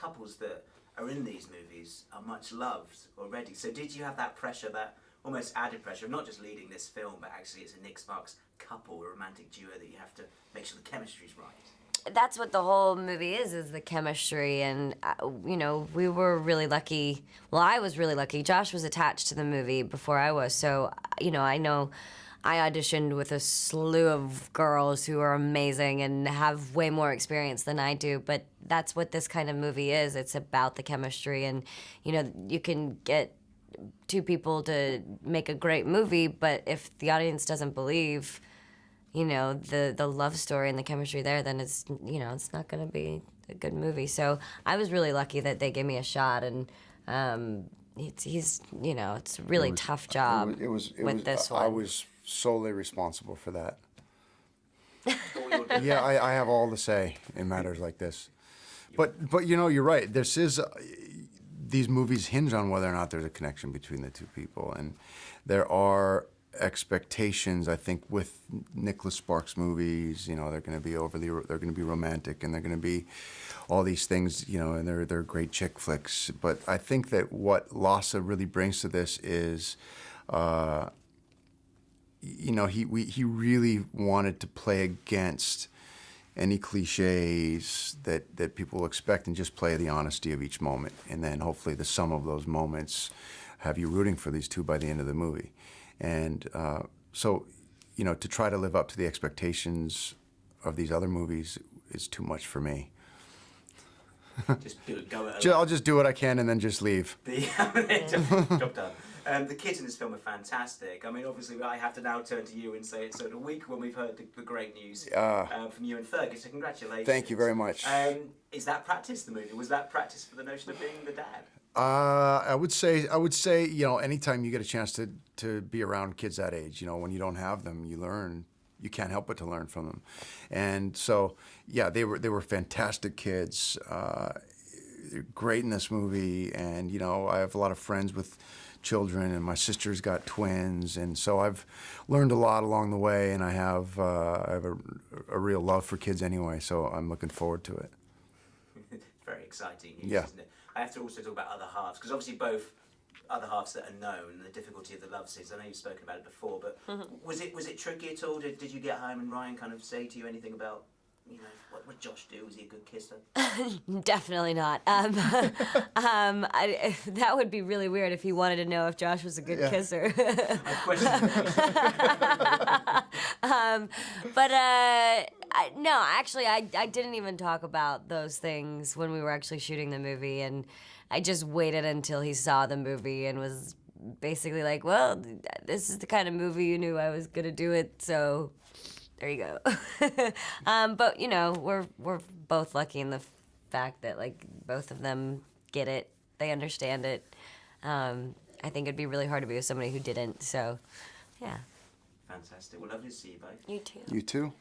couples that are in these movies are much loved already. So did you have that pressure, that almost added pressure of not just leading this film, but actually it's a Nick Sparks couple, a romantic duo that you have to make sure the chemistry's right? That's what the whole movie is the chemistry. And, you know, we were really lucky. Well, I was really lucky. Josh was attached to the movie before I was. So, you know I auditioned with a slew of girls who are amazing and have way more experience than I do. But that's what this kind of movie is. It's about the chemistry. And, you know, you can get two people to make a great movie, but if the audience doesn't believe, you know, the love story and the chemistry there, then it's, you know, it's not going to be a good movie. So I was really lucky that they gave me a shot, and he's, you know, it's a really tough job with this one. I was solely responsible for that. Yeah, I have all the say in matters like this. But you know, you're right. These movies hinge on whether or not there's a connection between the two people, and there are expectations, I think, with Nicholas Sparks movies. You know, they're going to be they're going to be romantic, and they're going to be all these things. You know, and they're great chick flicks. But I think that what Lasse really brings to this is, you know, he really wanted to play against any cliches that people expect, and just play the honesty of each moment. And then hopefully the sum of those moments have you rooting for these two by the end of the movie. And so, you know, to try to live up to the expectations of these other movies is too much for me. Just do it, go it. I'll just do what I can and then just leave. Job done. The kids in this film are fantastic. I mean, obviously, I have to now turn to you and say it's sort of a week when we've heard the great news from you and Fergie, so congratulations. Thank you very much. Is that practice, the movie? Was that practice for the notion of being the dad? I would say, you know, anytime you get a chance to be around kids that age, you know, when you don't have them, you learn. You can't help but to learn from them. And so, yeah, they were fantastic kids, great in this movie. And, you know, I have a lot of friends with children, and my sister's got twins, and so I've learned a lot along the way, and I have a real love for kids anyway, so I'm looking forward to it. It's very exciting news, yeah. Isn't it? I have to also talk about other halves, because obviously both other halves that are known, and the difficulty of the love scenes. I know you've spoken about it before, but was it tricky at all? Did you get home and Ryan kind of say to you anything about, you know, what would Josh do? Was he a good kisser? Definitely not. That would be really weird if he wanted to know if Josh was a good kisser. No, actually, I didn't even talk about those things when we were actually shooting the movie, and I just waited until he saw the movie and was basically like, well, this is the kind of movie you knew I was going to do it, so there you go. But, you know, we're both lucky in the fact that, like, both of them get it. They understand it. I think it'd be really hard to be with somebody who didn't, so, yeah. Fantastic. Well, lovely to see you both. You too. You too.